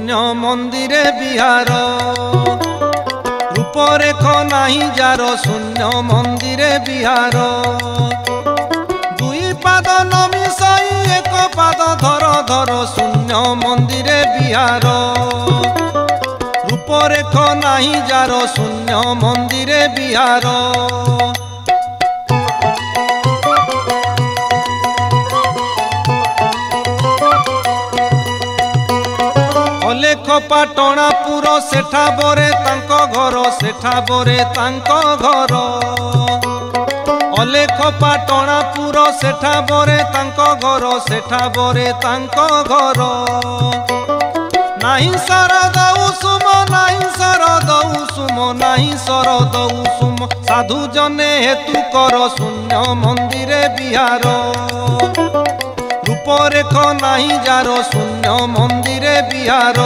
शून्य मंदिरे बिहार रूपरेख नाही जार शून्य मंदिरे बिहार दुई पाद नमी सई एक पाद धर धर शून्य मंदिरे बिहार रूपरेख नाही जार शून्य मंदिरे बिहार अलेख पाटणापुर सेठा बरे तांको घर सेठा बरे तांको घर अलेख पाटणापुर सेठा बरे तांको घर सेठा बरे तांको घर नाही शरद उषुम नाही शरद उषुम नाही शरद उषुम साधु जने हेतु कर शून्य मंदिरे बिहार रूपरेख नाही जार शून्य मंदिरे बिहार।